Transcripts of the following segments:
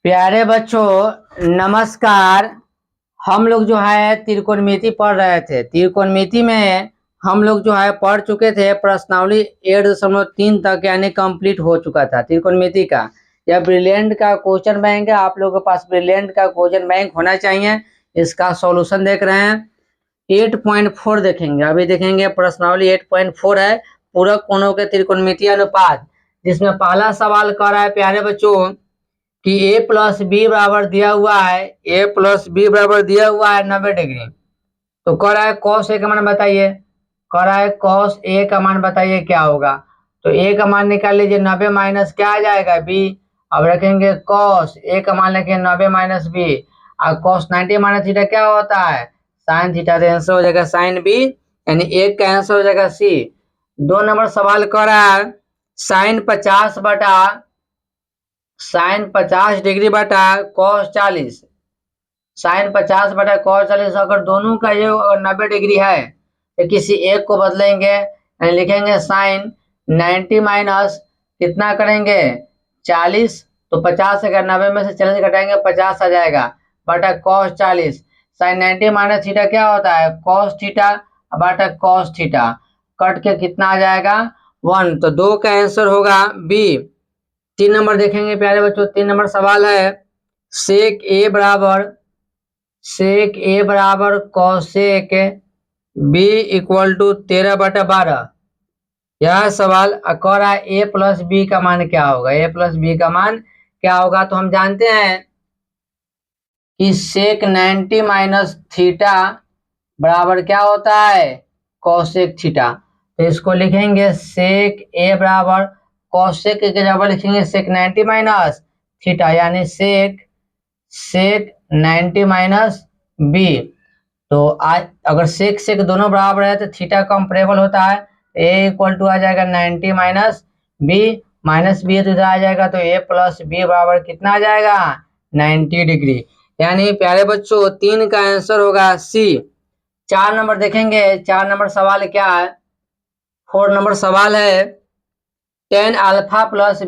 प्यारे बच्चों नमस्कार। हम लोग जो है त्रिकोणमिति पढ़ रहे थे। त्रिकोणमिति में हम लोग जो है पढ़ चुके थे प्रश्नावली 8.3 तक, यानी कंप्लीट हो चुका था त्रिकोणमिति का। यह ब्रिलियंट का क्वेश्चन बैंक है, आप लोगों के पास ब्रिलियंट का क्वेश्चन बैंक होना चाहिए। इसका सॉल्यूशन देख रहे हैं 8.4 देखेंगे। अभी देखेंगे प्रश्नावली 8.4 है, पूरक कोणों के त्रिकोणमितीय अनुपात, जिसमें पहला सवाल कर रहा है प्यारे बच्चों कि a प्लस बी बराबर दिया हुआ है, a प्लस बी बराबर दिया हुआ है 90 डिग्री। तो कह रहा है कॉस ए का मान बताइए, कह रहा है कॉस ए का मान बताइए क्या होगा। तो a का मान निकाल लीजिए, 90 माइनस क्या आ जाएगा b। अब रखेंगे कॉस ए का मान लेंगे 90 माइनस बी, और कॉस 90 माइनस थीटा क्या होता है साइन थीटा। तो आंसर हो जाएगा साइन बी, यानी एक का आंसर हो जाएगा सी। 2 नंबर सवाल कर रहा है साइन 50 डिग्री बटा कॉस 40। साइन 50 बटा कॉस 40, अगर दोनों का ये 90 डिग्री है तो किसी एक को बदलेंगे, यानी लिखेंगे साइन 90 माइनस कितना करेंगे 40। तो 50 अगर 90 में से 40 घटाएंगे 50 आ जाएगा, बटा कॉस 40। साइन 90 माइनस थीटा क्या होता है कॉस थीटा, बटा कॉस थीटा, कट के कितना आ जाएगा 1। तो 2 का आंसर होगा बी। 3 नंबर देखेंगे प्यारे बच्चों। 3 नंबर सवाल है सेक ए बराबर कॉसेक बी इक्वल टू 13/12। यह सवाल कर रहा है ए प्लस बी का मान क्या होगा, ए प्लस बी का मान क्या होगा। तो हम जानते हैं कि सेक 90 माइनस थीटा बराबर क्या होता है कॉसेक थीटा। तो इसको लिखेंगे सेक ए बराबर कॉसेक के बराबर लिखेंगे सेक 90 माइनस थीटा, यानी सेक 90 माइनस बी। तो आज अगर सेक सेक दोनों बराबर है तो थीटा कंपेरेबल होता है। ए इक्वल टू आ जाएगा 90 माइनस बी, माइनस बी तो इधर आ जाएगा, तो ए प्लस बी बराबर कितना आ जाएगा 90 डिग्री। यानी प्यारे बच्चों 3 का आंसर होगा सी। 4 नंबर देखेंगे। 4 नंबर सवाल क्या है, 4 नंबर सवाल है tan alpha plus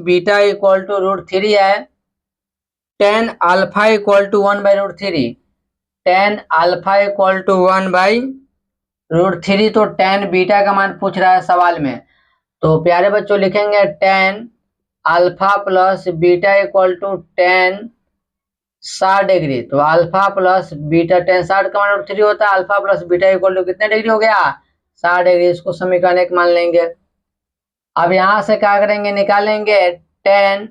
beta equal to √3 है। Tan alpha equal to 1/√3, tan alpha equal to 1/√3। तो टेन बीटा का मान पूछ रहा है सवाल में। तो प्यारे बच्चों लिखेंगे tan alpha plus beta equal to tan 60 degree. तो अल्फा प्लस बीटा टेन 60 का मान √3 होता है, alpha plus beta equal to कितने डिग्री हो गया 60 डिग्री। इसको समीकरण 1 मान लेंगे। अब यहां से क्या करेंगे निकालेंगे tan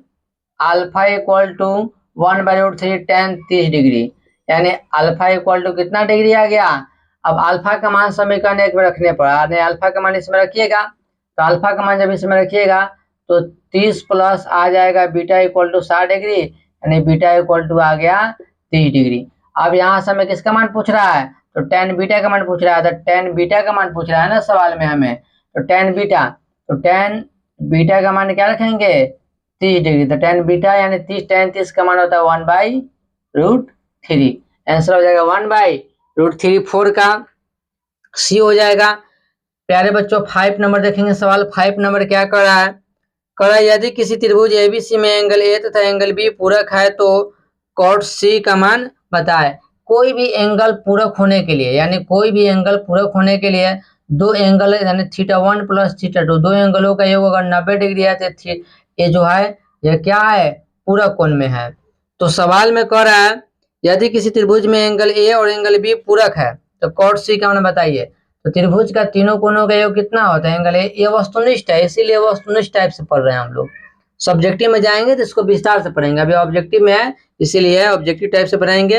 alpha equal to 1/√3 tan 30 degree, यानी अल्फा इक्वल टू कितना डिग्री आ गया। अब अल्फा का मान समीकरण 1 में रखने पर यानी अल्फा का मान इसमें रखिएगा, तो अल्फा का मान जब इसमें रखिएगा तो 30 प्लस आ जाएगा बीटा इक्वल टू 60 डिग्री, यानी बीटा इक्वल टू आ गया 30 डिग्री। अब यहाँ से हमें किसका मान पूछ रहा है, तो टेन बीटा का मान पूछ रहा है, तो टेन बीटा का मान पूछ रहा है ना सवाल में हमें। तो टेन बीटा का मान क्या रखेंगे 30 डिग्री। तो टेन बीटा यानी 30 का मान होता है 1/√3। आंसर हो जाएगा 1/√3। 4 का सी हो जाएगा। प्यारे बच्चों 5 नंबर देखेंगे सवाल। 5 नंबर क्या कर रहा है, कह रहा है यदि किसी त्रिभुज एबीसी में एंगल ए तथा एंगल बी पूरक है तो कॉट सी का मान बताए। कोई भी एंगल पूरक होने के लिए, यानी कोई भी एंगल पूरक होने के लिए दो एंगल यानी θ1 प्लस θ2, दो एंगलों का योग अगर 90 डिग्री है तो ये जो है यह क्या है पूरक कोण में है। तो सवाल में कह रहा है यदि किसी त्रिभुज में एंगल ए और एंगल बी पूरक है तो कॉट सी का मान बताइए। तो त्रिभुज का तीनों कोणों का योग कितना होता है एंगल ए। ये वस्तुनिष्ठ है, इसीलिए वस्तुनिष्ठ टाइप से पढ़ रहे हैं हम लोग। सब्जेक्टिव में जाएंगे तो इसको विस्तार से पढ़ेंगे, अभी ऑब्जेक्टिव में है इसीलिए ऑब्जेक्टिव टाइप से पढ़ाएंगे।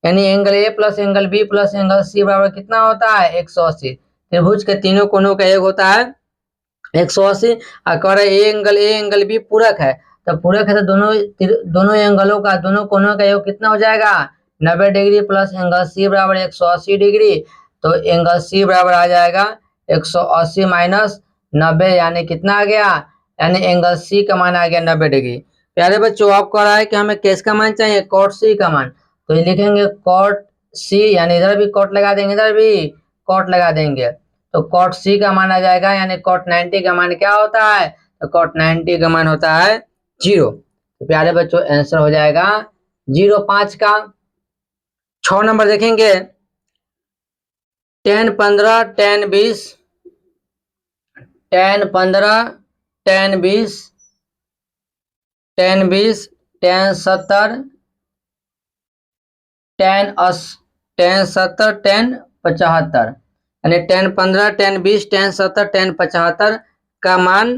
यानी angle A plus angle B plus angle C बराबर कितना होता है 180। त्रिभुज के तीनों कोणों का योग होता है 180। और ए एंगल बी पूरक है, तो पूरक है तो दोनों एंगलों का दोनों कोणों का योग कितना हो जाएगा 90 डिग्री प्लस एंगल सी बराबर 180 डिग्री। तो एंगल सी बराबर आ जाएगा 180 माइनस 90, यानी कितना आ गया, यानी एंगल सी का मान आ गया 90 डिग्री। प्यारे बच्चों आप कह रहा है कि हमें किसका मान चाहिए कॉट सी का मान। तो ये लिखेंगे कॉट सी, यानी इधर भी कॉट लगा देंगे इधर भी कॉट लगा देंगे, तो कॉट सी का मान आ जाएगा, यानी कॉट 90 का मान क्या होता है तो cot 90 का मान होता है 0। तो प्यारे बच्चों आंसर हो जाएगा 0 5 का। 6 नंबर देखेंगे tan 15 tan 20 tan 15 tan 20 tan 20 tan 70 tan 70 tan 75 यानी tan 15 tan 20 tan 70 tan 75 का मान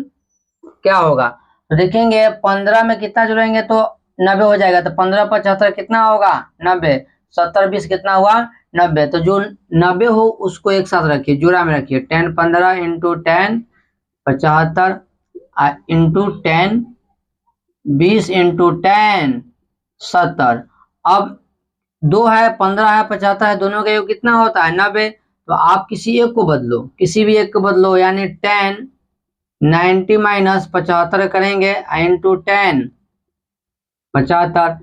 क्या होगा। तो देखेंगे 15 में कितना जोड़ेंगे तो 90 हो जाएगा। तो 15 75 कितना होगा 90। 70 20 कितना हुआ 90। तो जो 90 हो उसको एक साथ रखिए, जोड़ा में रखिए। tan 15 into tan 75 into tan 20 into tan 70। अब 2 है 15 है 75 है, दोनों का योग कितना होता है 90। तो आप किसी एक को बदलो, किसी भी एक को बदलो, यानी tan 90 माइनस 75 करेंगे इंटू tan 75,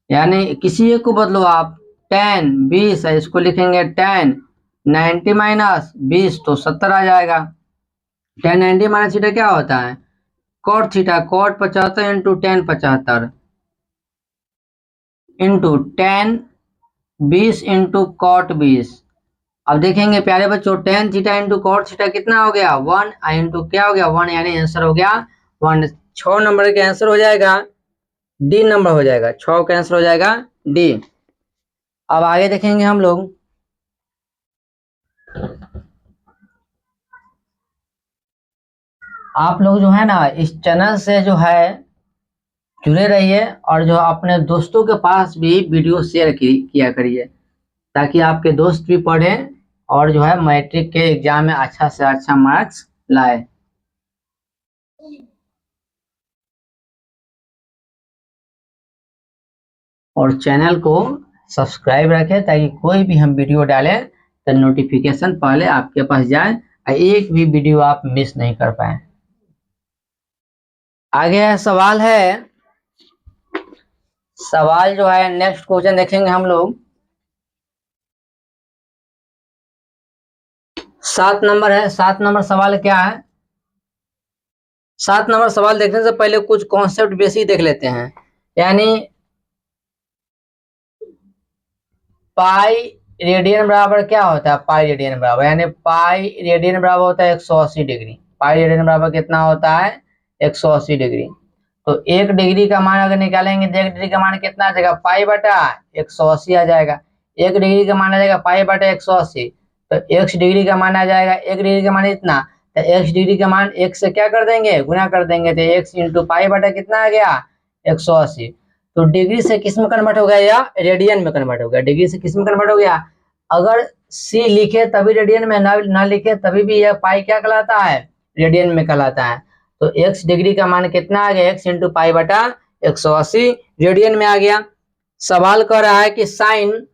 यानी किसी एक को बदलो आप। tan 20 है, इसको लिखेंगे tan 90 माइनस 20 तो 70 आ जाएगा। tan 90 माइनस थीटा क्या होता है cot theta, cot 75 into tan 75 into tan 20 into cot 20। अब देखेंगे प्यारे बच्चों tan theta into cot theta कितना हो गया 1 इंटू क्या हो गया 1, यानी आंसर हो गया 1। 6 नंबर का आंसर हो जाएगा डी नंबर हो जाएगा, 6 का आंसर हो जाएगा डी। अब आगे देखेंगे हम लोग आप लोग जो है ना इस चैनल से जो है जुड़े रहिए और जो अपने दोस्तों के पास भी वीडियो शेयर किया करिए, ताकि आपके दोस्त भी पढ़ें और जो है मैट्रिक के एग्जाम में अच्छा से अच्छा मार्क्स लाए। और चैनल को सब्सक्राइब रखें ताकि कोई भी हम वीडियो डालें तो नोटिफिकेशन पहले आपके पास जाए और एक भी वीडियो आप मिस नहीं कर पाए। आगे सवाल है, सवाल जो है नेक्स्ट क्वेश्चन देखेंगे हम लोग। 7 नंबर है। 7 नंबर सवाल क्या है। 7 नंबर सवाल देखने से पहले कुछ कॉन्सेप्ट बेसिक देख लेते हैं। यानी पाई रेडियन बराबर क्या होता है, पाई रेडियन बराबर, यानी पाई रेडियन बराबर होता है 180 डिग्री। पाई रेडियन बराबर कितना होता है 180 डिग्री। तो 1 डिग्री का मान अगर निकालेंगे तो 1 डिग्री का मान कितना आ जाएगा पाई बटा 180 आ जाएगा। 1 डिग्री का मान आ जाएगा पाई बटा 180। तो x डिग्री का मान आ जाएगा 1 डिग्री का मान इतना। तो x डिग्री का मान 1 से क्या कर देंगे गुना कर देंगे। तो x इंटू पाई बटा कितना आ गया 180। तो डिग्री से किस में कन्वर्ट हो गया या रेडियन में कन्वर्ट हो गया। डिग्री से किस में कन्वर्ट हो गया, अगर c लिखे तभी रेडियन में, ना लिखे तभी भी यह पाई क्या कहलाता है रेडियन में कहलाता है। तो x डिग्री का मान कितना आ गया x इंटू पाई बटा 180 रेडियन में आ गया। सवाल कर रहा है कि साइन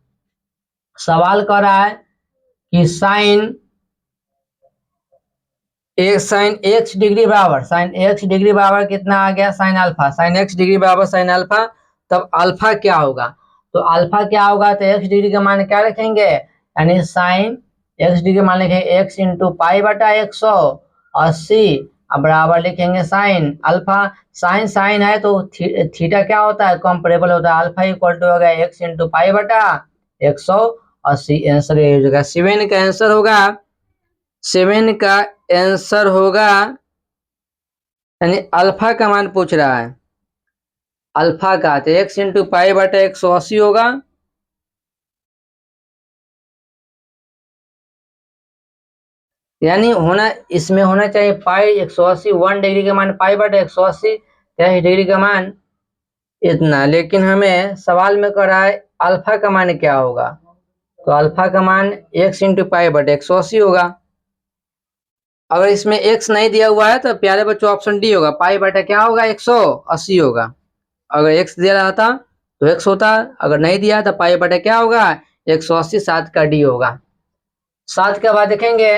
साइन x डिग्री बराबर, साइन x डिग्री बराबर कितना आ गया sine alpha. Sine x degree बराबर साइन अल्फा, तब अल्फा क्या होगा। तो अल्फा क्या होगा तो x डिग्री का मान क्या रखेंगे, यानी साइन x डिग्री का मान लिखेंगे x इंटू पाई बटा 180 अब बराबर लिखेंगे साइन अल्फा। साइन साइन है तो थीटा क्या होता है कंपेरेबल होता है। अल्फा इक्वल टू हो गया x इंटू पाई बटा 180। आंसर ये हो जाएगा 7 का आंसर होगा। 7 का आंसर होगा, यानी अल्फा का मान पूछ रहा है। अल्फा का तो x इंटू पाई बटा 180 होगा। यानी होना इसमें होना चाहिए पाई 180, 1 डिग्री का मान पाई बटा 180, 23 डिग्री का मान इतना। लेकिन हमें सवाल में कह रहा है अल्फा का मान क्या होगा। तो अल्फा का मान x इंटू पाई बटा 180 होगा। अगर इसमें x नहीं दिया हुआ है तो प्यारे बच्चों ऑप्शन डी होगा, पाई बटा क्या होगा 180 होगा। अगर x दिया रहा था तो x होता, अगर नहीं दिया तो पाई बटा क्या होगा 180, 7 का डी होगा। 7 के बाद देखेंगे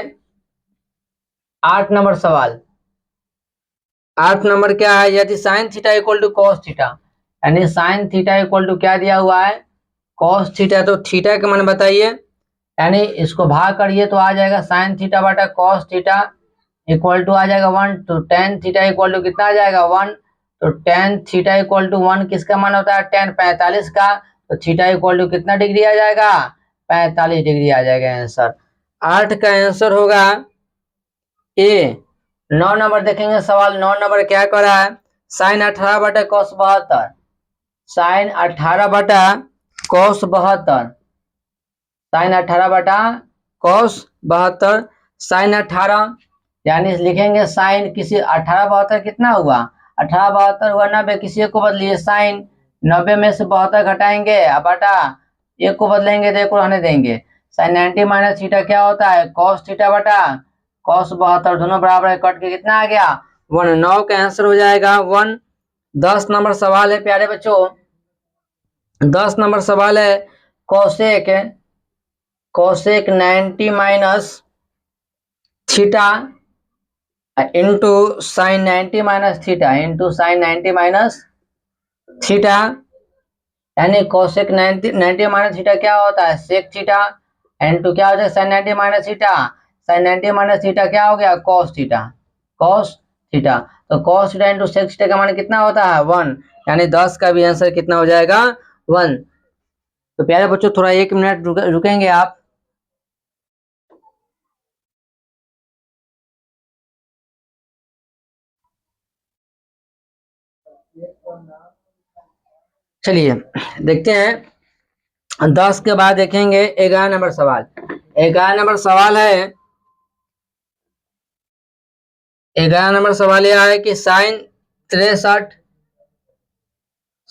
8 नंबर सवाल। 8 नंबर क्या है, यदि sine theta equal to cos theta, यानी साइन थीटा इक्वल टू क्या दिया हुआ है कॉस थीटा। तो थीटा का मान बताइए, यानी इसको भाग करिए तो आ जाएगा साइन थीटा बटा कॉस थीटा इक्वल टू आ जाएगा 1, तो टेन थीटा इक्वल टू कितना आ जाएगा 1, तो टेन थीटा इक्वल टू 1 किसका मान होता है, टेन 45 का, तो थीटा इक्वल टू कितना डिग्री आ जाएगा, 45 डिग्री आ जाएगा आंसर। 8 का आंसर होगा ए। 9 नंबर देखेंगे सवाल, 9 नंबर क्या कर रहा है, साइन 18 बटा cos 72, साइन 18 बटा cos 72, साइन 18 बटा cos 72, साइन 18 यानी लिखेंगे साइन किसी 18 72 कितना हुआ, 18 72 हुआ 90, किसी एक को बदलिए साइन 90 में से 72 घटाएंगे, अब बटा एक को बदलेंगे तो एक को रहने देंगे, साइन 90 माइनस थीटा क्या होता है cos थीटा बटा cos 72, दोनों बराबर है, कट के कितना आ गया 1। 9 का आंसर हो जाएगा 1। 10 नंबर सवाल है प्यारे बच्चों, 10 नंबर सवाल है, cosec 90 minus theta into sine 90 minus theta into sine 90 minus theta, यानी कोसेक 90 माइनस थीटा क्या होता है सेक थीटा, इंटू क्या हो जाएगा sine 90 minus theta, sine 90 minus theta क्या हो गया कॉस थीटा, कॉस थीटा, तो cos theta into sec theta का मान कितना होता है 1, यानी 10 का भी आंसर कितना हो जाएगा 1। तो प्यारे बच्चों थोड़ा 1 मिनट रुकेंगे आप। चलिए देखते हैं 10 के बाद देखेंगे 11 नंबर सवाल। 11 नंबर सवाल है, 11 नंबर सवाल यह है कि साइन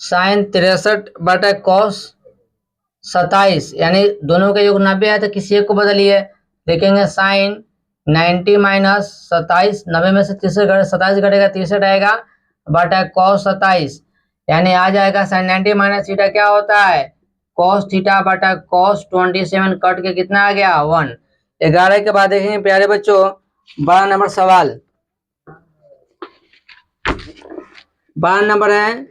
63 बटा cos 27, यानी दोनों का योग 90 है, तो किसी एक को बदलिए, देखेंगे साइन 90 माइनस 27, 90 में से 27 घटेगा 63 आएगा, बटा cos 27, यानी आ जाएगा साइन 90 माइनस थीटा क्या होता है cos थीटा बटा cos 27, कट के कितना आ गया 1। 11 के बाद देखेंगे प्यारे बच्चों 12 नंबर सवाल, 12 नंबर है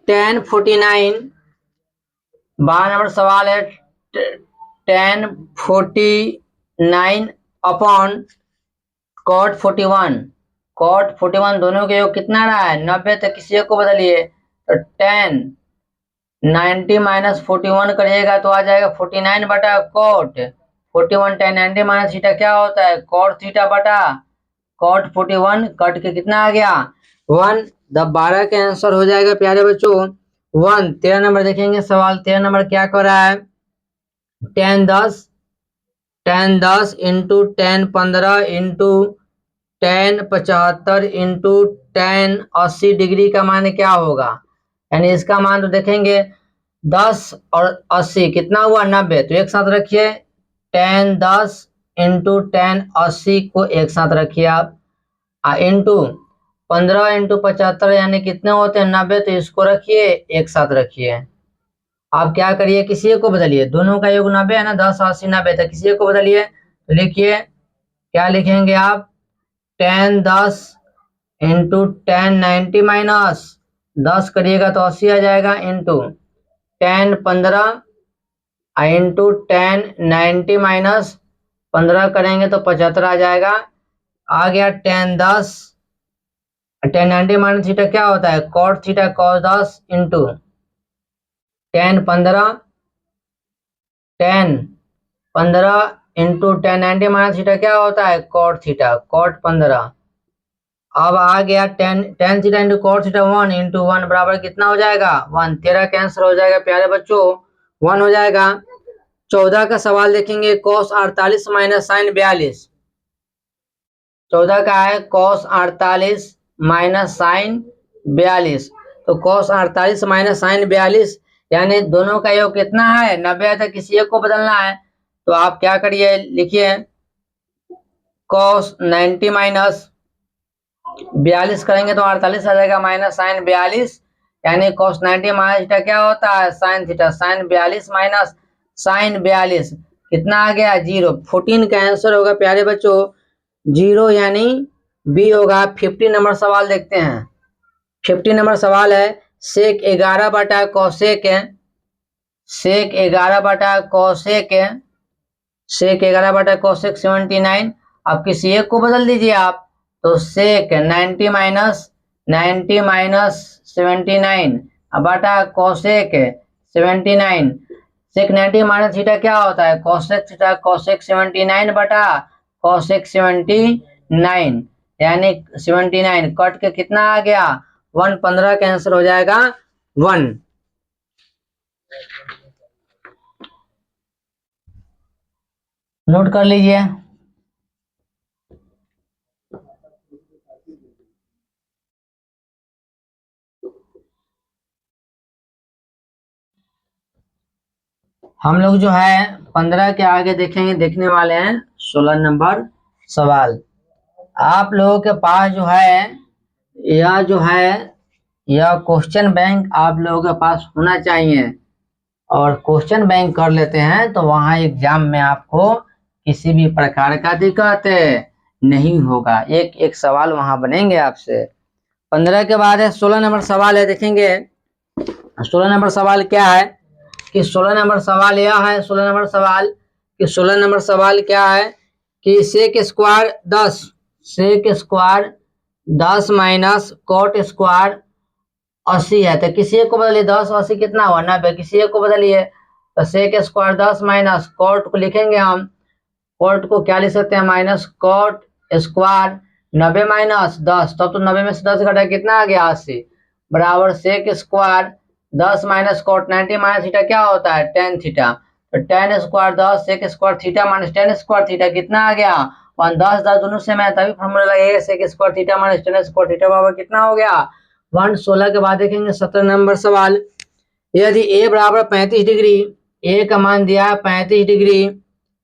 tan 49, 12 नंबर सवाल है tan 49 अपॉन cot 41, cot 41 दोनों के योग कितना रहा है 90, तो किसी एक को बदलिए, तो tan 90 माइनस 41 करिएगा तो आ जाएगा 49 बटा cot 41, tan 90 माइनस थीटा क्या होता है cot थीटा बटा cot 41, कट के कितना आ गया 1। 12 के आंसर हो जाएगा प्यारे बच्चों 1। 13 नंबर देखेंगे सवाल, 13 नंबर क्या कर रहा है, tan 10 into tan 15 into tan 75 into tan 80 degree का मान क्या होगा, यानी इसका मान तो देखेंगे 10 और 80 कितना हुआ 90, तो एक साथ रखिए tan 10 इंटू tan 80 को एक साथ रखिए आप, इंटू 15 इंटू 75 यानी कितने होते हैं 90, तो इसको रखिए एक साथ रखिए। आप क्या करिए किसी एक को बदलिए, दोनों का योग 90 है ना, 10 80 90, तो किसी एक को बदलिए, तो लिखिए क्या लिखेंगे आप tan 10 इंटू tan 90 माइनस 10 करिएगा तो 80 आ जाएगा, into tan 15 into tan 90 minus 15 करेंगे तो 75 आ जाएगा, आ गया tan 10, tan 90 माइनस थीटा क्या होता है cot theta cos 10 into tan 15 into tan 90 minus theta क्या होता है cot थीटा cot 15, अब आ गया tan theta into cot theta 1 into 1 बराबर कितना हो जाएगा 1। 13 का आंसर हो जाएगा प्यारे बच्चों 1 हो जाएगा। 14 का सवाल देखेंगे cos 48 माइनस साइन 42, 14 का है cos 48 माइनस साइन 42, तो cos 48 माइनस साइन 42 यानी दोनों का योग कितना है 90 है, तो किसी एक को बदलना है, तो आप क्या करिए लिखिए cos 90 माइनस 42 करेंगे तो 48 आ जाएगा माइनस साइन 42, यानी cos 90 माइनस थीटा क्या होता है sine theta, sine 42 minus sine 42 कितना आ गया 0। 14 का आंसर होगा प्यारे बच्चों 0, यानी बी होगा। 50 नंबर सवाल देखते हैं, 50 नंबर सवाल है सेक 11 बटा कोसेक, सेक 11 बटा कोसेक, सेक 11 बटा कोसेक 79, अब किसी एक को बदल दीजिए आप, तो सेक 90 माइनस 79 बटा कोसेक 79। सेक 90 माइनस थीटा क्या होता है, कोसेक थीटा, कोसेक 79 बटा कोसेक 79, यानी 79 कट के कितना आ गया 1, 15 का आंसर हो जाएगा 1। नोट कर लीजिए। हम लोग जो है 15 के आगे देखेंगे, देखने वाले हैं 16 नंबर सवाल। आप लोगों के पास जो है यह क्वेश्चन बैंक आप लोगों के पास होना चाहिए, और क्वेश्चन बैंक कर लेते हैं तो वहां एग्जाम में आपको किसी भी प्रकार का दिक्कत नहीं होगा। एक एक सवाल वहां बनेंगे आपसे। 15 के बाद है 16 नंबर सवाल है, देखेंगे 16 नंबर सवाल क्या है कि 16 नंबर सवाल यह है, 16 नंबर सवाल कि 16 नंबर सवाल क्या है कि sec square 10, sec square 10 minus cot square 80 है। तो किसी एक को बदलिए, 10 और 80 कितना हुआ 90, किसी एक को बदलिए। तो सेक स्क्वायर 10 माइनस कॉट को लिखेंगे हम, कॉट को क्या लिख सकते हैं माइनस कॉट स्क्वायर 90 माइनस 10, तब तो 90 में से 10 घटा कितना आ गया 80, बराबर sec square 10 minus cot 90 minus theta क्या होता है टेन थीटा। तो tan square 10 sec square theta minus tan square theta कितना आ गया 1, 10 10 दोनों से मैं तभी फॉर्मूला लगेगा sec square theta minus tan square theta बराबर कितना हो गया 1। 16 के बाद देखेंगे 17 नंबर सवाल। यदि ए बराबर 35 डिग्री, ए का मान दिया है 35 डिग्री,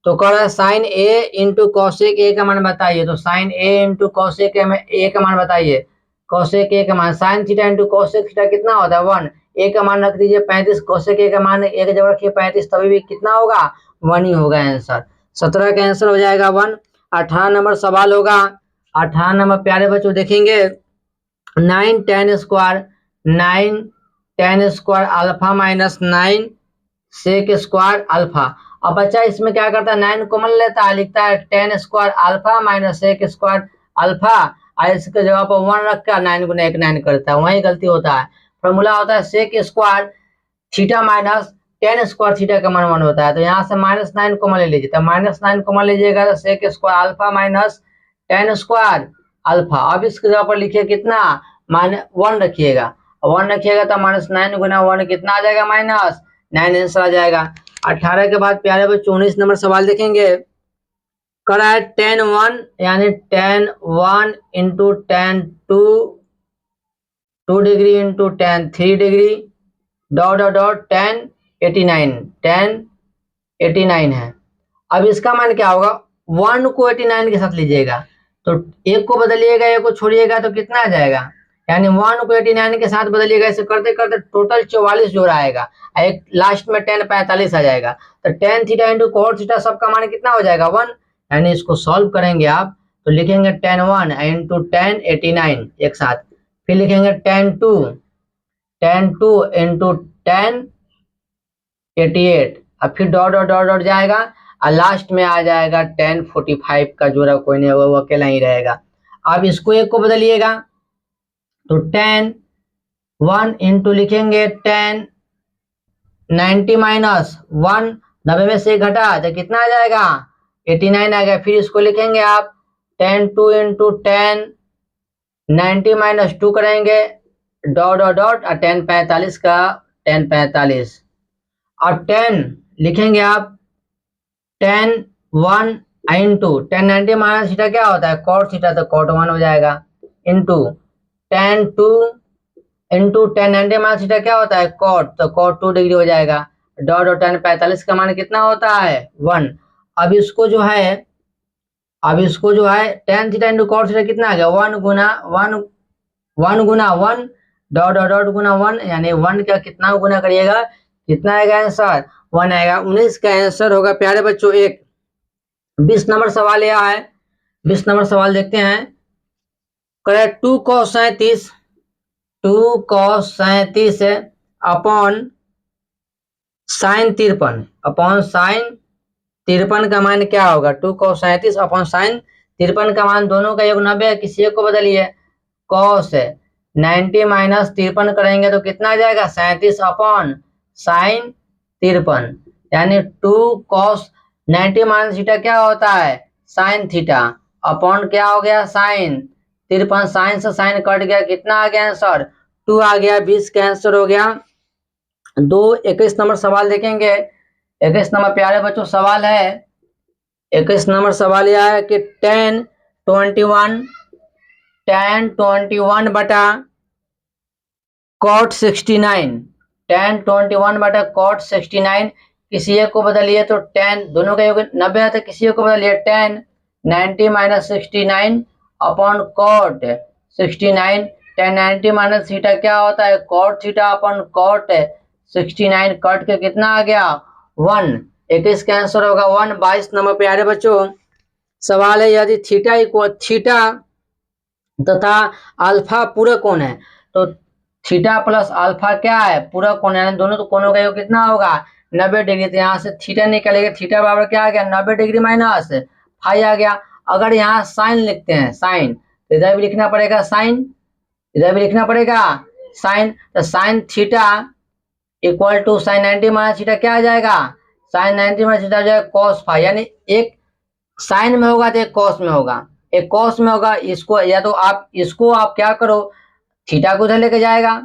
तो कह रहा है साइन ए इंटू कौशिक ए का मान बताइए। तो साइन ए इंटू कौशिक ए का मान बताइए, कौशिक ए का मान sine theta into Kaushik theta कितना होता है 1। ए का मान रख दीजिए 35, कौशिक ए का मान ए की जगह रखिए 35, तभी भी कितना होगा 1 ही होगा आंसर। 17 का आंसर हो जाएगा 1। 18 नंबर सवाल होगा। 18 नंबर प्यारे बच्चों देखेंगे 9 tan square 9 tan square alpha minus 9 sec square alpha. अब बच्चा इसमें क्या करता है 9 कॉमन लेता है, लिखता है tan square alpha minus sec square alpha, और इसके जगह पर 1 रख कर 9 गुना 1 9 करता है, वही गलती होता है। फॉर्मूला होता है sec square theta minus tan square theta का मान 1 होता है। तो यहाँ से -9 कॉमन ले लीजिए, तो -9 कॉमन लीजिएगा तो sec square alpha minus tan square alpha. अब इसके जगह पर लिखिए कितना 1 रखिएगा, 1 रखिएगा तो -9 गुना 1 कितना आ जाएगा -9 आंसर आ जाएगा। 18 के बाद प्यारे बच्चों 19 नंबर सवाल देखेंगे। करा है tan 1 यानी tan 1 into tan 2 degree into tan 3 degree dot dot dot tan 89 है। अब इसका मान क्या होगा 1 को 89 के साथ लीजिएगा, तो एक को बदलिएगा एक को छोड़िएगा तो कितना आ जाएगा, यानी 1 को 89 के साथ बदलिएगा। ऐसे करते करते टोटल 44 जोड़ आएगा, एक लास्ट में tan 45 आ जाएगा। तो tan theta into cot theta सबका मान कितना हो जाएगा 1, यानी इसको सॉल्व करेंगे आप तो लिखेंगे tan 1 इंटू tan 89 एक साथ, फिर लिखेंगे tan 2 इंटू tan 88, और फिर डॉट डॉट डॉट डॉट जाएगा और लास्ट में आ जाएगा tan 45 का जोड़ा कोई नहीं होगा, वो अकेला ही रहेगा। अब इसको एक को बदलिएगा तो tan 1 इंटू लिखेंगे tan 90 माइनस 1, 90 में से घटा तो कितना आ जाएगा 89 आ गया। फिर इसको लिखेंगे आप tan 2 इंटू tan 90 माइनस 2 करेंगे डॉट डॉट डॉट और tan 45 का tan 45, और tan लिखेंगे आप tan 1 into tan 90 minus theta क्या होता है कॉट थीटा, तो कॉट 1 हो जाएगा, into tan 2 into tan 90 minus theta क्या होता है कॉट, तो कॉट 2 डिग्री हो जाएगा, डॉट और tan 45 का मान कितना होता है 1। अब इसको जो है tan theta into cot theta कितना आ गया 1 गुना 1 डॉट डॉट डॉट गुना 1, यानी 1 का कितना गुना करिएगा कितना आएगा आंसर 1 आएगा। 19 का आंसर होगा प्यारे बच्चों 1। 20 नंबर सवाल यह है, 20 नंबर सवाल देखते हैं। करे 2 cos 37 अपॉन साइन 53 का मान क्या होगा 2 cos 37 अपॉन साइन 53 का मान दोनों का योग 90 है, किसी एक को बदलिए। कॉस 90 माइनस 53 करेंगे तो कितना आ जाएगा 37 अपॉन साइन 53, यानी 2 कॉस 90 माइनस थीटा क्या होता है साइन थीटा, अपॉन क्या हो गया साइन 53, साइन से साइन कट गया, कितना आ गया आंसर 2 आ गया, 20 का आंसर हो गया। 21 नंबर सवाल देखेंगे। 21 नंबर प्यारे बच्चों सवाल है, 21 नंबर सवाल यह है कि tan 21 बटा cot 69, tan 21 बटा cot 69, किसी एक को बदलिए तो tan दोनों का योग 90 है, तो किसी एक को बदलिए tan 90 minus 69 upon cot 69, tan 90 minus theta क्या होता है cot theta upon cot 69, cut के कितना आ गया 1, 21 का आंसर होगा 1। 22 नंबर प्यारे बच्चों सवाल है, यदि थीटा इक्वल थीटा तथा अल्फा पूरक कोण है, तो थीटा प्लस अल्फा क्या है पूरक कोण है, दोनों तो कोणों का योग कितना होगा 90 डिग्री, तो यहाँ से थीटा निकलेगा, थीटा बराबर क्या आ गया 90 डिग्री माइनस फाइव आ गया। अगर यहाँ साइन लिखते हैं साइन, तो इधर भी लिखना पड़ेगा साइन, इधर भी लिखना पड़ेगा साइन, तो sine theta equal to sine 90 minus theta क्या आ जाएगा साइन 90 माइनस थीटा आ जाएगा कॉस फाइव, यानी एक साइन में होगा तो एक कॉस में होगा, एक कॉस में होगा, इसको या तो आप इसको आप क्या करो थीटा को उधर लेके जाएगा,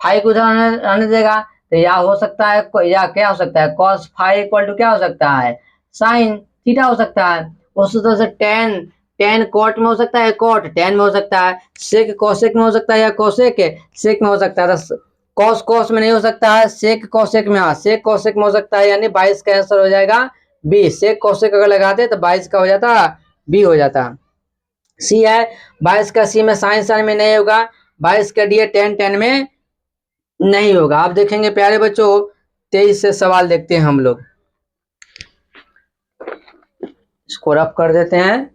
फाइव को उधर आने देगा, तो या हो सकता है या क्या हो सकता है कॉस फाइव इक्वल टू क्या हो सकता है साइन थीटा हो सकता है। उसी तरह से टेन टेन कॉट में हो सकता है, कॉट टेन में हो सकता है, सेक कोसेक में हो सकता है, या कोसेक सेक में हो सकता है। कॉस कॉस में नहीं हो सकता है, सेक कोसेक में, हाँ सेक कोसेक में हो सकता है, यानी 22 का आंसर हो जाएगा बी। सेक कोसेक अगर लगाते तो 22 का हो जाता बी हो जाता। सी है 22 का सी में साइन साइन में नहीं होगा, 22 का डी टेन टेन में नहीं होगा। आप देखेंगे प्यारे बच्चों 23 से सवाल देखते हैं हम लोग, इसको रफ कर देते हैं।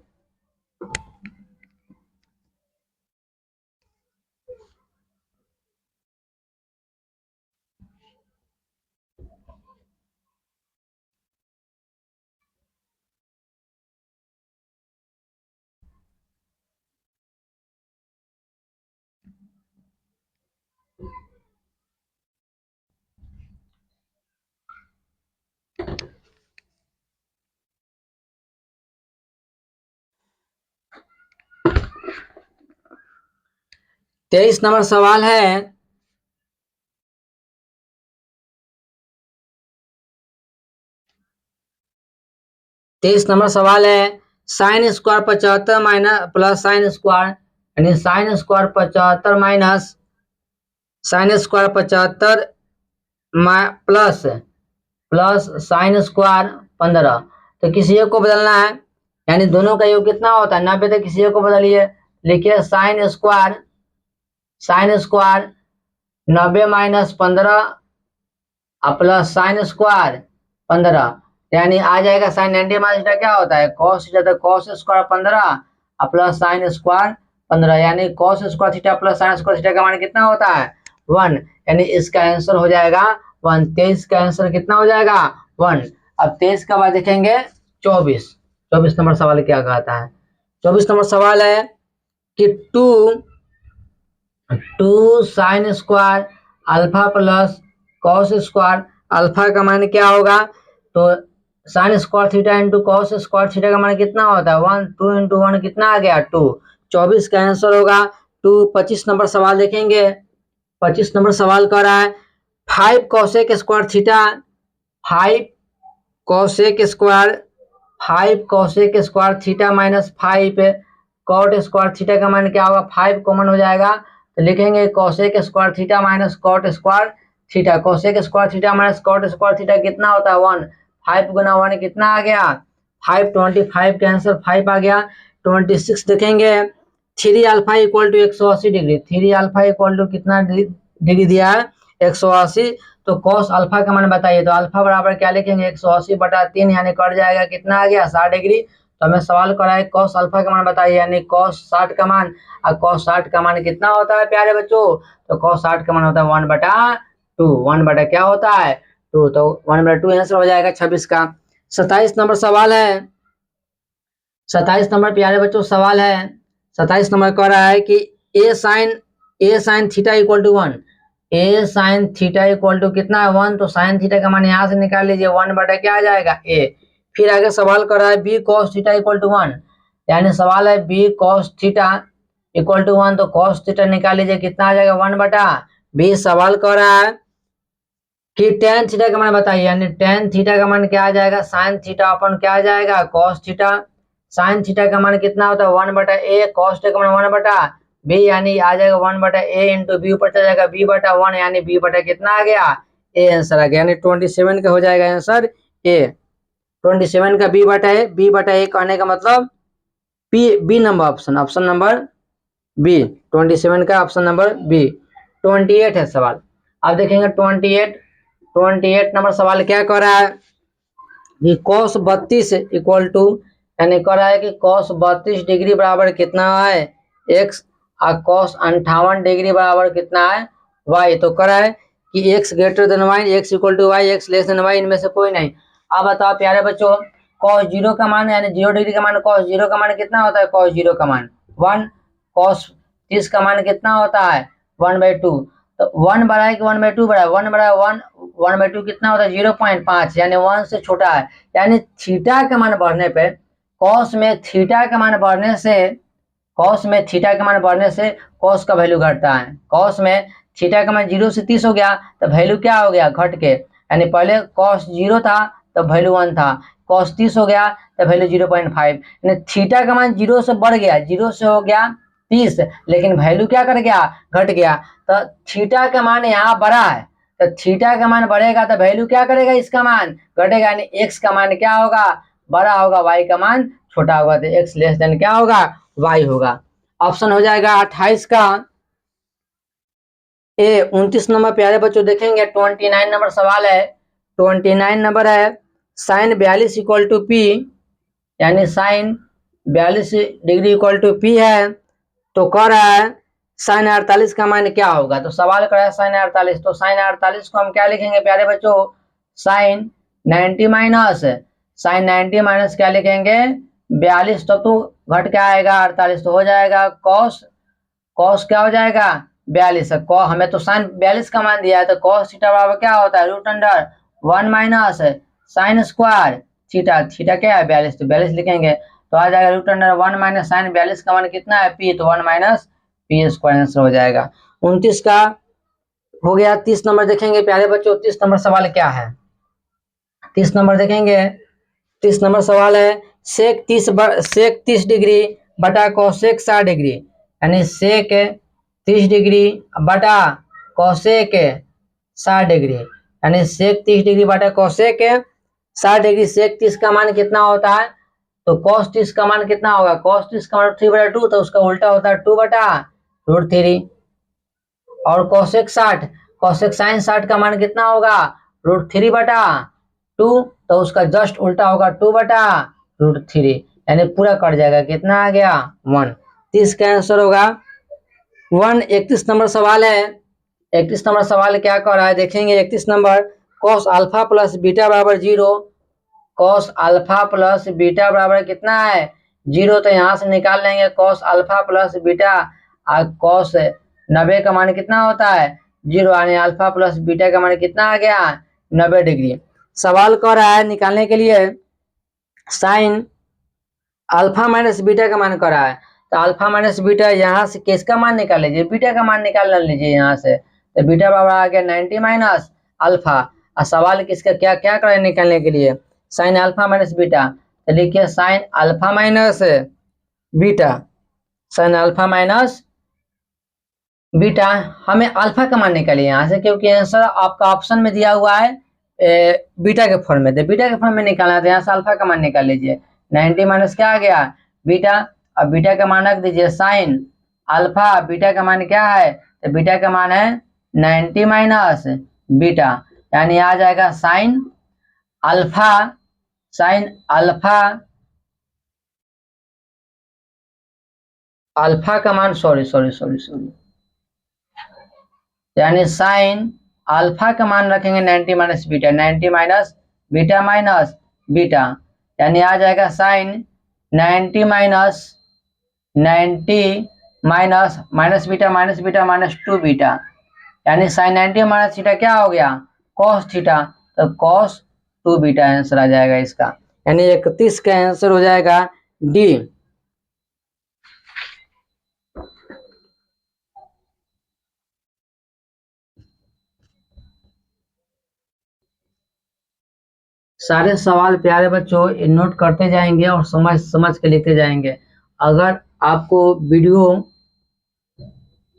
तेईस नंबर सवाल है, तेईस नंबर सवाल है sine square 75 minus plus sine square, यानी sine square 75 minus sine square 75 plus plus sine square 15, तो किसी एक को बदलना है, यानी दोनों का योग कितना होता है 90, तो किसी एक को बदलिए, लिखिए sine square 90 minus 15 plus sine square 15, यानी आ जाएगा साइन 90 माइनस थीटा क्या होता है कॉस थीटा, तो cos square 15 plus sine square 15, यानी cos square theta plus sine square theta का मान कितना होता है 1, यानी इसका आंसर हो जाएगा 1। 23 का आंसर कितना हो जाएगा 1। अब 23 का बाद देखेंगे 24 नंबर सवाल क्या कहता है। 24 नंबर सवाल है कि two sine square alpha plus cos square, alpha का मान क्या होगा, तो sine square theta into cos square theta का मान कितना होता है 1, 2 इंटू 1 कितना आ गया 2। 24 का आंसर होगा 2। 25 नंबर सवाल देखेंगे। 25 नंबर सवाल कर रहा है 5 cosec square theta, 5 cosec square theta minus 5 cot square theta का मान क्या होगा 5 कॉमन हो जाएगा, तो लिखेंगे cosec square theta minus cot square theta, cosec square theta minus cot square theta कितना होता है 1, 5 गुना 1 कितना आ गया 5, 25 का आंसर 5 आ गया। 26 देखेंगे 3 alpha equal to 180 degree, 3 alpha equal to कितना डिग्री दिया है 180, तो कॉस अल्फा का मान बताइए, तो अल्फा बराबर क्या लिखेंगे 180 बटा 3, यानी कट जाएगा कितना आ गया 60 डिग्री। तो हमें सवाल करा है कॉस अल्फा का मान बताइए, यानी कॉस 60 का मान, और कॉस 60 का मान कितना होता है प्यारे बच्चों, तो कॉस 60 का मान होता है 1/2, 1 बटा क्या होता है 2, तो 1/2 आंसर हो जाएगा 26 का। 27 नंबर सवाल है 27 नंबर प्यारे बच्चों सवाल है, 27 नंबर कह रहा है कि a sine theta equal to 1, a sine theta equal to कितना है 1, तो साइन थीटा का मान यहाँ से निकाल लीजिए 1 बटा क्या आ जाएगा ए। फिर आगे सवाल कर रहा है B cos theta equal to 1, यानी सवाल है B cos theta equal to 1, तो कॉस थीटा निकाल लीजिए कितना आ जाएगा 1 बटा बी। सवाल कर रहा है कि टेन थीटा का मान बताइए, यानी टेन थीटा का मान क्या आ जाएगा साइन थीटा अपन क्या आ जाएगा कॉस थीटा। साइन थीटा का मान कितना होता है 1 बटा ए, कॉस थीटा का मान 1 बटा बी, यानी आ जाएगा 1 बटा ए इंटू बी, ऊपर चला जाएगा बी बटा 1, यानी बी बटा कितना आ गया ए आंसर आ गया, यानी 27 का हो जाएगा आंसर ए। 27 का बी बटा ए कहने का मतलब B number option number B, 27 का ऑप्शन नंबर बी। 28 है सवाल, अब देखेंगे 28 नंबर सवाल क्या कर रहा है कि cos 32 इक्वल टू, यानी कह रहा है कि cos 32 डिग्री बराबर कितना है x और cos 58 डिग्री बराबर कितना है y। तो कह रहा है कि x greater than y, x equal to y, x less than y, इनमें से कोई नहीं। अब बताओ प्यारे बच्चों cos 0 का मान, यानी 0 डिग्री का मान, cos 0 का मान कितना होता है cos 0 का मान 1, cos 30 का मान कितना होता है 1/2, तो 1 बड़ा है कि 1/2 बड़ा है, 1 बड़ा 1/2 कितना होता है 0.5, यानी 1 से छोटा है। यानी थीटा का मान बढ़ने पे कॉस में थीटा का मान बढ़ने से कॉस का वैल्यू घटता है। कॉस में थीटा का मान 0 से 30 हो गया तो वैल्यू क्या हो गया घट के, यानी पहले कॉस 0 था तो वैल्यू 1 था, कॉस 30 हो गया तो वैल्यू 0.5, यानी थीटा का मान 0 से बढ़ गया, 0 से हो गया 30, लेकिन वैल्यू क्या कर गया घट गया। तो थीटा का मान यहाँ बड़ा है, तो थीटा का मान बढ़ेगा तो वैल्यू क्या करेगा इसका मान घटेगा, यानी एक्स का मान क्या होगा बड़ा होगा, वाई का मान छोटा होगा, तो एक्स लेस देन क्या होगा वाई होगा। ऑप्शन हो जाएगा 28 का ए। 29 नंबर प्यारे बच्चों देखेंगे 29 नंबर सवाल है, 29 नंबर है साइन 42 इक्वल टू पी, यानी sine 42 degree equal to P है, तो कह रहा है साइन 48 का मान क्या होगा। तो सवाल कर रहा है साइन 48, तो साइन 48 को हम क्या लिखेंगे प्यारे बच्चों साइन 90 माइनस, साइन 90 माइनस क्या लिखेंगे 42, तो घट क्या आएगा 48, तो हो जाएगा कॉस, कॉस क्या हो जाएगा 42, हमें तो साइन 42 का मान दिया है, तो कॉस थीटा बराबर क्या होता है root under 1 minus sine square theta, theta क्या है 42, तो 42 लिखेंगे, तो आ जाएगा रूट अंडर 1 माइनस साइन 42 का मान कितना है पी, तो 1 माइनस पी स्क्वायर आंसर हो जाएगा। 29 का हो गया। 30 नंबर देखेंगे प्यारे बच्चों, 30 नंबर सवाल क्या है, 30 नंबर देखेंगे, 30 नंबर सवाल है सेक 30 डिग्री बटा कोसेक 60 डिग्री, यानी सेक 30 डिग्री बटा कोसेक 60 डिग्री, यानी सेक 30 डिग्री बटा कोसेक 60 डिग्री, सेक 30 का मान कितना होता है, तो cos 30 का मान कितना होगा, cos 30 का मान 3/2, तो उसका उल्टा होता है 2 बटा रूट 3, और कोसेक 60 साइन 60 का मान कितना होगा रूट 3 बटा 2, तो उसका जस्ट उल्टा होगा 2 बटा रूट 3, यानी पूरा कट जाएगा, कितना आ गया 1। 30 का आंसर होगा 1। 31 नंबर सवाल है, 31 नंबर सवाल क्या कर रहा है देखेंगे, 31 number cos alpha plus beta बराबर 0, कॉस अल्फा प्लस बीटा बराबर कितना है 0, तो यहाँ से निकाल लेंगे कॉस अल्फा प्लस बीटा, और कॉस 90 का मान कितना होता है 0, यानी अल्फा प्लस बीटा का मान कितना आ गया 90 डिग्री। सवाल कर रहा है निकालने के लिए साइन अल्फा माइनस बीटा का मान कर रहा है, तो अल्फा माइनस बीटा यहाँ से किसका मान निकाल लीजिए बीटा का मान निकाल लीजिए यहाँ से, तो बीटा बराबर आ गया 90 माइनस अल्फा, और सवाल किसका क्या क्या करें निकालने के लिए साइन अल्फा माइनस बीटा, तो लिखिए sine alpha minus beta, sine alpha minus beta, हमें अल्फा का मान निकालिए यहाँ से, क्योंकि आंसर आपका ऑप्शन में दिया हुआ है बीटा के फॉर्म में, तो बीटा के फॉर्म में निकालना है, तो यहाँ से अल्फा का मान निकाल लीजिए, 90 माइनस क्या आ गया बीटा, अब बीटा का मान रख दीजिए साइन अल्फा, बीटा का मान क्या है, तो बीटा का मान है 90 माइनस बीटा, यानी आ जाएगा sign alpha, sine alpha, alpha का मान सॉरी, यानी साइन अल्फा का मान रखेंगे 90 minus beta, 90 minus beta minus beta, यानी आ जाएगा sine 90 minus 90 minus beta minus 2 beta, यानी साइन 90 माइनस थीटा क्या हो गया, कॉस थीटा, तो कॉस 2 बीटा आंसर आ जाएगा इसका, यानी 31 का आंसर हो जाएगा डी। सारे सवाल प्यारे बच्चों नोट करते जाएंगे और समझ समझ के लिखते जाएंगे। अगर आपको वीडियो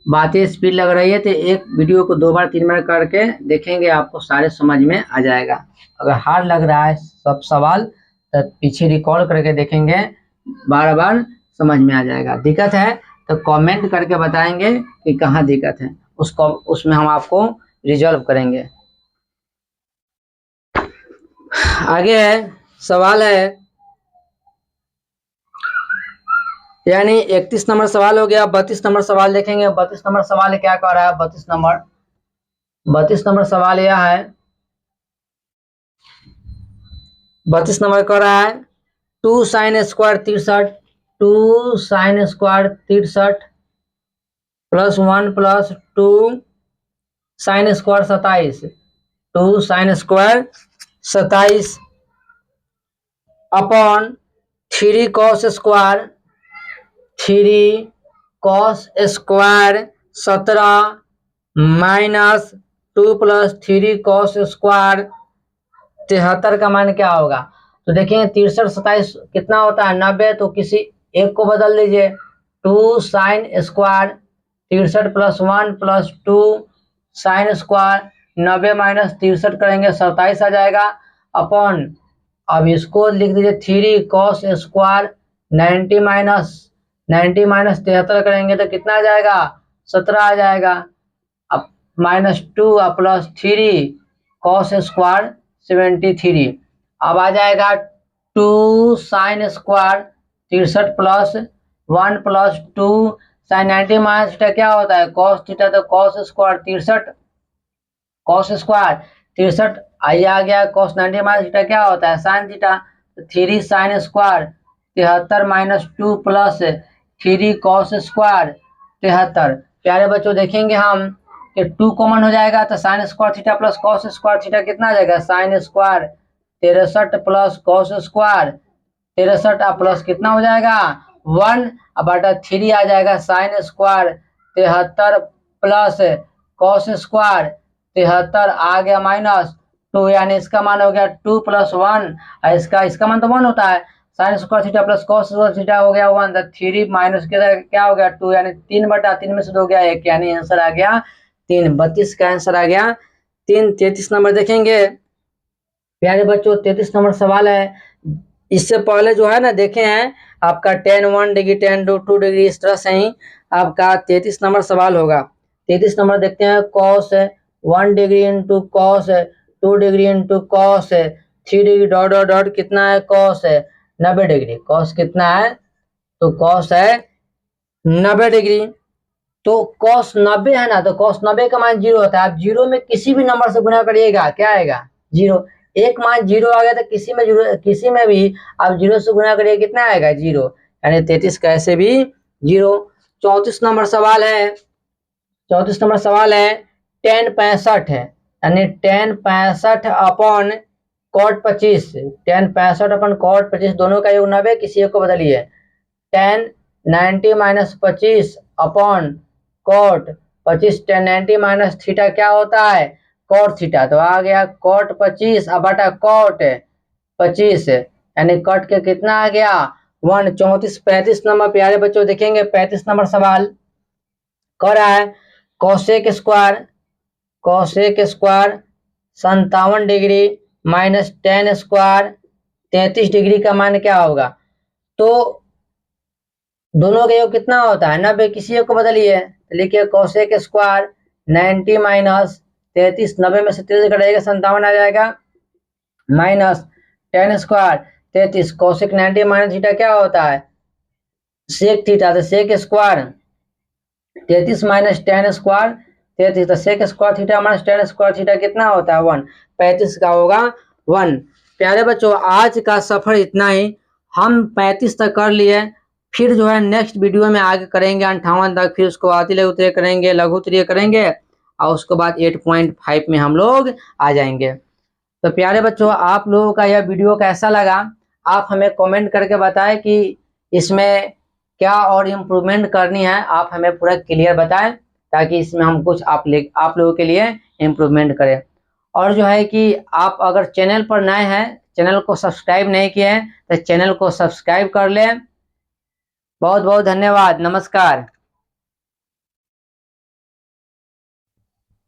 बातें स्पीड लग रही है तो एक वीडियो को 2 बार 3 बार करके देखेंगे, आपको सारे समझ में आ जाएगा। अगर हार्ड लग रहा है सब सवाल तो पीछे रिकॉर्ड करके देखेंगे, बार बार समझ में आ जाएगा। दिक्कत है तो कमेंट करके बताएंगे कि कहाँ दिक्कत है, उसको उसमें हम आपको रिजॉल्व करेंगे। आगे है सवाल है, यानी 31 नंबर सवाल हो गया। 32 नंबर सवाल देखेंगे। 32 नंबर सवाल क्या कह रहा है, 32 नंबर सवाल यह है, 32 नंबर कह रहा है 2 sine square 63, 2 sine square 63 plus 1 plus 2 sine square 27, 2 sine square 27 upon 3 cos square 17 minus 2 plus 3 cos square 73 का मान क्या होगा। तो देखिए 63 27 कितना होता है 90, तो किसी एक को बदल दीजिए, 2 sine square 63 plus 1 plus 2 sine square 90 minus 63 करेंगे 27 आ जाएगा, अपॉन अब इसको लिख दीजिए 3 कॉस स्क्वायर 90 माइनस 73 करेंगे तो कितना आ जाएगा 17 आ जाएगा, अब माइनस 2 प्लस 3 कॉस स्क्वायर 73, अब आ जाएगा 2 sine square 63 plus 1 plus 2 sine 90 minus theta क्या होता है कॉस थीटा, तो कॉस स्क्वायर 63 कॉस स्क्वायर 63 आई आ गया, कॉस 90 माइनस थीटा क्या होता है साइन थीटा, तो 3 sine square 73 minus 2 plus 3 cos square 73। प्यारे बच्चों देखेंगे हम कि 2 कॉमन हो जाएगा तो sine square theta plus cos square theta कितना आ जाएगा, sign square 63 plus cos square 63 plus कितना हो जाएगा 1 बटा 3 आ जाएगा, sine square 73 plus cos square 73 आ गया माइनस 2, यानी इसका मान हो गया 2 प्लस 1, इसका मान तो 1 होता है, sine square theta plus cos square theta हो गया 1, तो 3 माइनस क्या हो गया 2, यानी 3 बटा 3 में से 2 गया 1, यानी आंसर आ गया 3। 32 का आंसर आ गया 3। 33 नंबर देखेंगे प्यारे बच्चों, 33 नंबर सवाल है, इससे पहले जो है ना देखे हैं आपका 10 1 डिग्री 10 2 डिग्री इस तरह से ही आपका 33 नंबर सवाल होगा। 33 नंबर देखते हैं, cos 1 degree into cos 2 degree into cos 3 degree dot dot dot कितना है कॉस 90 डिग्री, कॉस कितना है तो कॉस है 90 डिग्री, तो कॉस 90 है ना, तो कॉस 90 का मान 0 होता है। आप 0 में किसी भी नंबर से गुना करिएगा क्या आएगा 0, एक मान 0 आ गया तो किसी में भी आप 0 से गुना करिए कितना आएगा 0, यानी 33 कैसे भी 0। 34 नंबर सवाल है, 34 नंबर सवाल है tan 65 है, यानी tan 65 अपॉन cot 25, tan 65 अपन cot 25 दोनों का योग 90, किसी एक को बदलिए, tan 90 minus 25 upon cot 25, tan 90 minus theta क्या होता है cot थीटा, तो आ गया cot 25 अब बटा cot 25, यानी कट के कितना आ गया 1। 34 35 नंबर प्यारे बच्चों देखेंगे, 35 नंबर सवाल कह रहा है cosec square 57 degree minus tan square 33 degree का मान क्या होगा, तो दोनों का योग कितना होता है 90, किसी एक को बदलिए, लिखिए कॉसेक स्क्वायर 90 माइनस 33, 90 में से 33 कटेगा 57 आ जाएगा, minus tan square 33, cosec 90 minus theta क्या होता है सेक थीटा, तो sec square 33 minus tan square 33, तो sec square theta minus tan square theta कितना होता है 1, 35 का होगा 1। प्यारे बच्चों आज का सफर इतना ही, हम 35 तक कर लिए, फिर जो है नेक्स्ट वीडियो में आगे करेंगे 58 तक, फिर उसको आती लघु त्रिय करेंगे, लघु त्रिय करेंगे और उसके बाद 8.5 में हम लोग आ जाएंगे। तो प्यारे बच्चों, आप लोगों का यह वीडियो कैसा लगा, आप हमें कमेंट करके बताएं कि इसमें क्या और इम्प्रूवमेंट करनी है, आप हमें पूरा क्लियर बताएं ताकि इसमें हम कुछ आप लोगों के लिए इम्प्रूवमेंट करें। और जो है कि आप अगर चैनल पर नए हैं, चैनल को सब्सक्राइब नहीं किए हैं तो चैनल को सब्सक्राइब कर लें। बहुत बहुत धन्यवाद, नमस्कार।